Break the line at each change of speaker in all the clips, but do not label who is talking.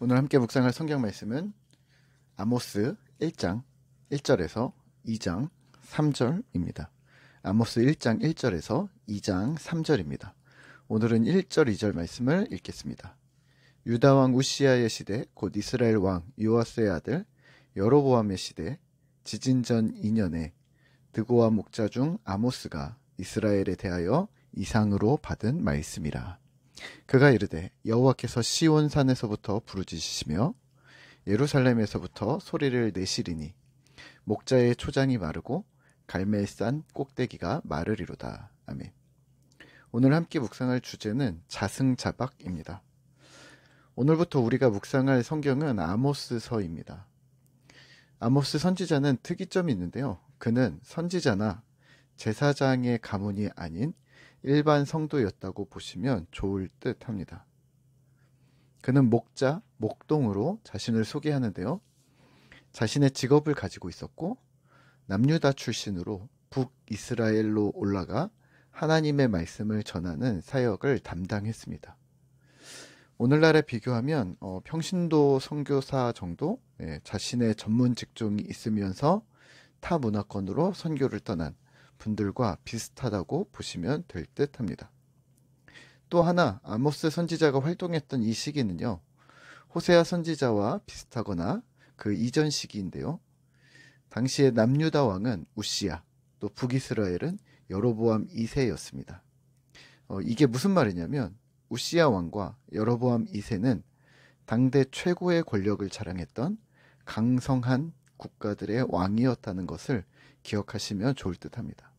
오늘 함께 묵상할 성경 말씀은 아모스 1장 1절에서 2장 3절입니다. 아모스 1장 1절에서 2장 3절입니다. 오늘은 1절 2절 말씀을 읽겠습니다. 유다 왕 우시야의 시대 곧 이스라엘 왕 요아스의 아들 여로보암의 시대 지진 전 2년에 드고와 목자 중 아모스가 이스라엘에 대하여 이상으로 받은 말씀이라. 그가 이르되 여호와께서 시온 산에서부터 부르짖으시며 예루살렘에서부터 소리를 내시리니 목자의 초장이 마르고 갈멜산 꼭대기가 마르리로다. 아멘. 오늘 함께 묵상할 주제는 자승자박입니다. 오늘부터 우리가 묵상할 성경은 아모스서입니다. 아모스 선지자는 특이점이 있는데요. 그는 선지자나 제사장의 가문이 아닌 일반 성도였다고 보시면 좋을 듯 합니다. 그는 목자, 목동으로 자신을 소개하는데요. 자신의 직업을 가지고 있었고 남유다 출신으로 북이스라엘로 올라가 하나님의 말씀을 전하는 사역을 담당했습니다. 오늘날에 비교하면 평신도 선교사 정도 자신의 전문 직종이 있으면서 타 문화권으로 선교를 떠난 분들과 비슷하다고 보시면 될 듯 합니다. 또 하나 아모스 선지자가 활동했던 이 시기는요, 호세아 선지자와 비슷하거나 그 이전 시기인데요. 당시에 남유다 왕은 우시야, 또 북이스라엘은 여로보암 2세였습니다. 이게 무슨 말이냐면 우시야 왕과 여로보암 2세는 당대 최고의 권력을 자랑했던 강성한 국가들의 왕이었다는 것을 기억하시면 좋을 듯 합니다.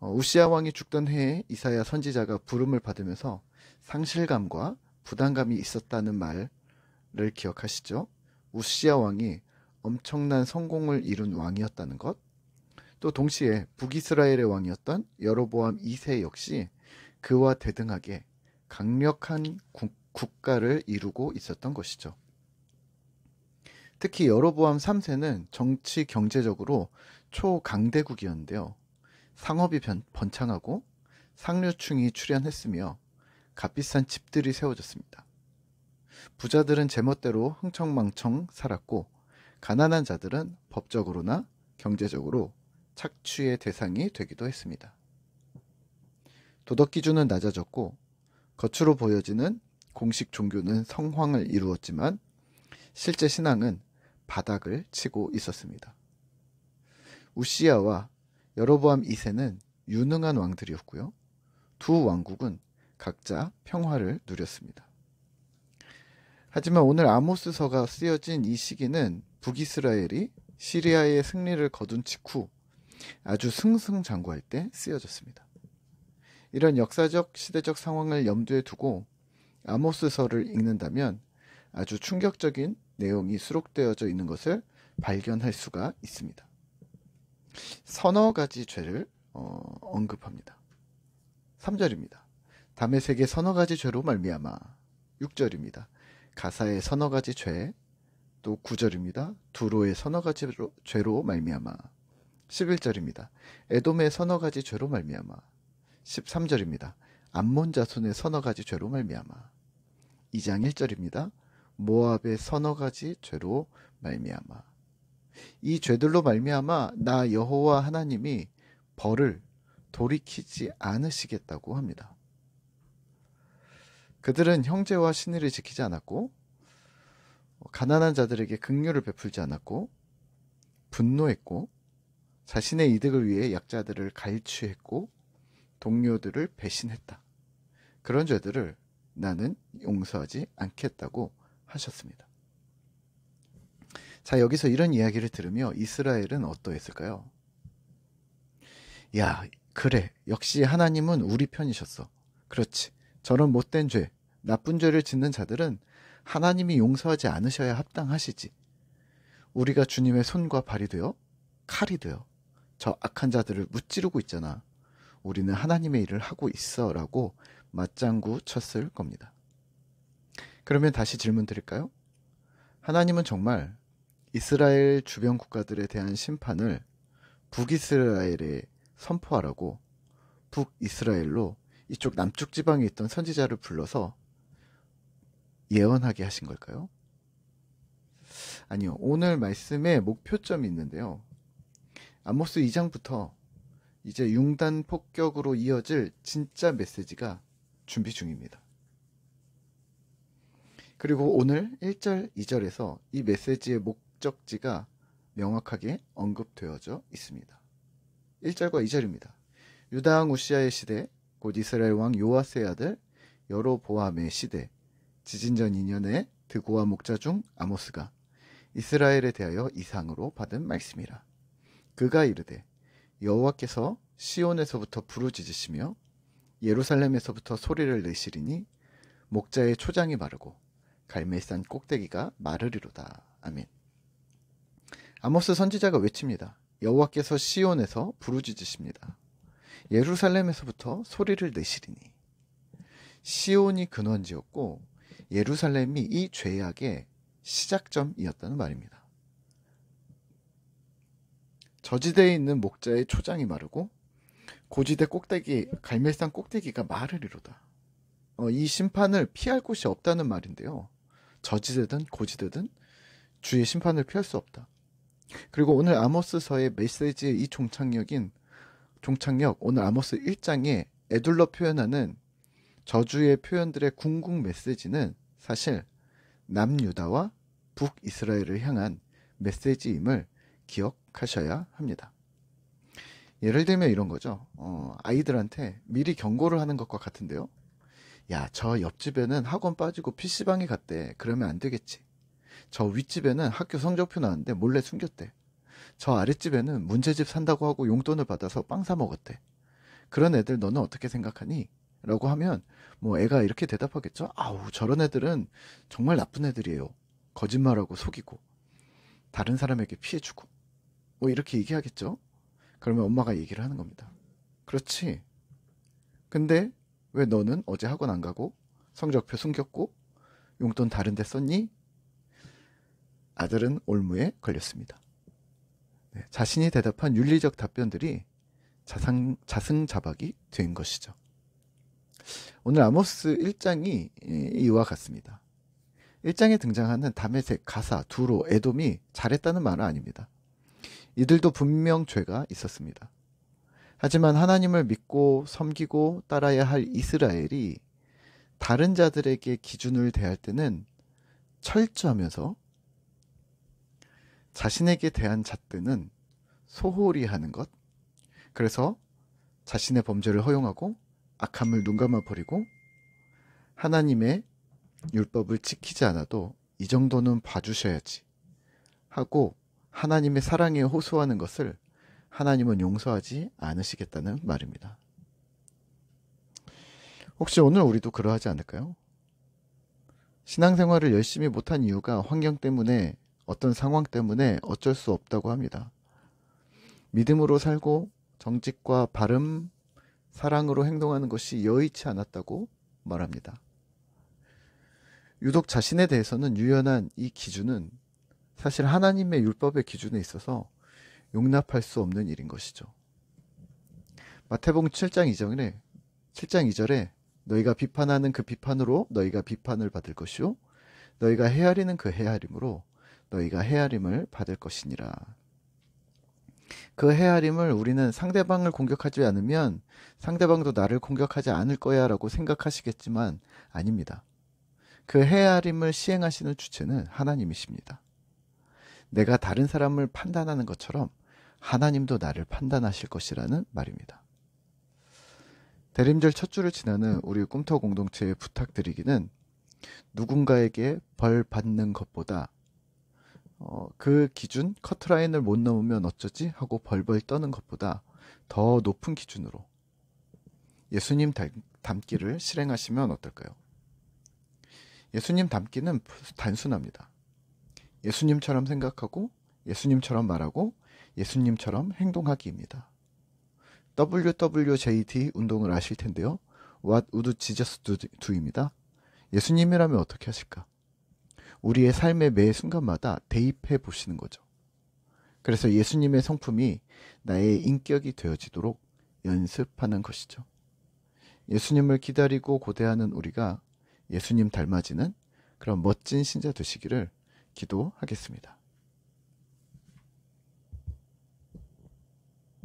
우시야 왕이 죽던 해에 이사야 선지자가 부름을 받으면서 상실감과 부담감이 있었다는 말을 기억하시죠? 우시야 왕이 엄청난 성공을 이룬 왕이었다는 것, 또 동시에 북이스라엘의 왕이었던 여로보암 2세 역시 그와 대등하게 강력한 국가를 이루고 있었던 것이죠. 특히 여로보암 3세는 정치 경제적으로 초강대국이었는데요. 상업이 번창하고 상류층이 출현했으며 값비싼 집들이 세워졌습니다. 부자들은 제멋대로 흥청망청 살았고 가난한 자들은 법적으로나 경제적으로 착취의 대상이 되기도 했습니다. 도덕 기준은 낮아졌고 겉으로 보여지는 공식 종교는 성황을 이루었지만 실제 신앙은 바닥을 치고 있었습니다. 우시야와 여로보암 2세는 유능한 왕들이었고요. 두 왕국은 각자 평화를 누렸습니다. 하지만 오늘 아모스서가 쓰여진 이 시기는 북이스라엘이 시리아의 승리를 거둔 직후 아주 승승장구할 때 쓰여졌습니다. 이런 역사적, 시대적 상황을 염두에 두고 아모스서를 읽는다면 아주 충격적인 내용이 수록되어져 있는 것을 발견할 수가 있습니다. 서너 가지 죄를 언급합니다. 3절입니다. 다메섹의 서너 가지 죄로 말미암아. 6절입니다. 가사의 서너 가지 죄. 또 9절입니다. 두로의 서너 가지 죄로 말미암아. 11절입니다. 에돔의 서너 가지 죄로 말미암아. 13절입니다. 암몬 자손의 서너 가지 죄로 말미암아. 2장 1절입니다. 모압의 서너 가지 죄로 말미암아. 이 죄들로 말미암아 나 여호와 하나님이 벌을 돌이키지 않으시겠다고 합니다. 그들은 형제와 신의를 지키지 않았고 가난한 자들에게 긍휼을 베풀지 않았고 분노했고 자신의 이득을 위해 약자들을 갈취했고 동료들을 배신했다. 그런 죄들을 나는 용서하지 않겠다고 하셨습니다. 자, 여기서 이런 이야기를 들으며 이스라엘은 어떠했을까요? 야, 그래. 역시 하나님은 우리 편이셨어. 그렇지. 저런 못된 죄, 나쁜 죄를 짓는 자들은 하나님이 용서하지 않으셔야 합당하시지. 우리가 주님의 손과 발이 되어 칼이 되어 저 악한 자들을 무찌르고 있잖아. 우리는 하나님의 일을 하고 있어 라고 맞장구 쳤을 겁니다. 그러면 다시 질문 드릴까요? 하나님은 정말 이스라엘 주변 국가들에 대한 심판을 북이스라엘에 선포하라고 북이스라엘로 이쪽 남쪽 지방에 있던 선지자를 불러서 예언하게 하신 걸까요? 아니요. 오늘 말씀에 목표점이 있는데요. 아모스 2장부터 이제 융단 폭격으로 이어질 진짜 메시지가 준비 중입니다. 그리고 오늘 1절, 2절에서 이 메시지의 목적지가 명확하게 언급되어져 있습니다. 1절과 2절입니다. 유다 왕 우시아의 시대, 곧 이스라엘 왕 요아스의 아들 여로보암의 시대, 지진전 2년에 드고와 목자 중 아모스가 이스라엘에 대하여 이상으로 받은 말씀이라. 그가 이르되 여호와께서 시온에서부터 부르짖으시며 예루살렘에서부터 소리를 내시리니 목자의 초장이 마르고 갈멜산 꼭대기가 마르리로다. 아멘. 아모스 선지자가 외칩니다. 여호와께서 시온에서 부르짖으십니다. 예루살렘에서부터 소리를 내시리니. 시온이 근원지였고 예루살렘이 이 죄악의 시작점이었다는 말입니다. 저지대에 있는 목자의 초장이 마르고 고지대 꼭대기, 갈멜산 꼭대기가 마르리로다. 이 심판을 피할 곳이 없다는 말인데요. 저지대든 고지대든 주의 심판을 피할 수 없다. 그리고 오늘 아모스서의 메시지의 이 종착역 오늘 아모스 1장에 에둘러 표현하는 저주의 표현들의 궁극 메시지는 사실 남유다와 북이스라엘을 향한 메시지임을 기억하셔야 합니다. 예를 들면 이런 거죠. 아이들한테 미리 경고를 하는 것과 같은데요. 야, 저 옆집에는 학원 빠지고 PC방에 갔대. 그러면 안 되겠지. 저 윗집에는 학교 성적표 나왔는데 몰래 숨겼대. 저 아랫집에는 문제집 산다고 하고 용돈을 받아서 빵 사 먹었대. 그런 애들 너는 어떻게 생각하니? 라고 하면 뭐 애가 이렇게 대답하겠죠. 아우, 저런 애들은 정말 나쁜 애들이에요. 거짓말하고 속이고 다른 사람에게 피해주고 뭐 이렇게 얘기하겠죠. 그러면 엄마가 얘기를 하는 겁니다. 그렇지. 근데 왜 너는 어제 학원 안 가고 성적표 숨겼고 용돈 다른 데 썼니? 아들은 올무에 걸렸습니다. 네, 자신이 대답한 윤리적 답변들이 자승자박이 된 것이죠. 오늘 아모스 1장이 이와 같습니다. 1장에 등장하는 다메섹, 가사, 두로, 에돔이 잘했다는 말은 아닙니다. 이들도 분명 죄가 있었습니다. 하지만 하나님을 믿고 섬기고 따라야 할 이스라엘이 다른 자들에게 기준을 대할 때는 철저하면서 자신에게 대한 잣대는 소홀히 하는 것, 그래서 자신의 범죄를 허용하고 악함을 눈감아 버리고 하나님의 율법을 지키지 않아도 이 정도는 봐주셔야지 하고 하나님의 사랑에 호소하는 것을 하나님은 용서하지 않으시겠다는 말입니다. 혹시 오늘 우리도 그러하지 않을까요? 신앙생활을 열심히 못한 이유가 환경 때문에, 어떤 상황 때문에 어쩔 수 없다고 합니다. 믿음으로 살고 정직과 바름, 사랑으로 행동하는 것이 여의치 않았다고 말합니다. 유독 자신에 대해서는 유연한 이 기준은 사실 하나님의 율법의 기준에 있어서 용납할 수 없는 일인 것이죠. 마태복음 7장 2절에 너희가 비판하는 그 비판으로 너희가 비판을 받을 것이요 너희가 헤아리는 그 헤아림으로 너희가 헤아림을 받을 것이니라. 그 헤아림을 우리는 상대방을 공격하지 않으면 상대방도 나를 공격하지 않을 거야 라고 생각하시겠지만 아닙니다. 그 헤아림을 시행하시는 주체는 하나님이십니다. 내가 다른 사람을 판단하는 것처럼 하나님도 나를 판단하실 것이라는 말입니다. 대림절 첫 주를 지나는 우리 꿈터 공동체에 부탁드리기는 누군가에게 벌 받는 것보다 그 기준, 커트라인을 못 넘으면 어쩌지? 하고 벌벌 떠는 것보다 더 높은 기준으로 예수님 닮기를 실행하시면 어떨까요? 예수님 닮기는 단순합니다. 예수님처럼 생각하고 예수님처럼 말하고 예수님처럼 행동하기입니다. WWJD 운동을 아실 텐데요. What would Jesus do입니다. 예수님이라면 어떻게 하실까? 우리의 삶의 매 순간마다 대입해 보시는 거죠. 그래서 예수님의 성품이 나의 인격이 되어지도록 연습하는 것이죠. 예수님을 기다리고 고대하는 우리가 예수님 닮아지는 그런 멋진 신자 되시기를 기도하겠습니다.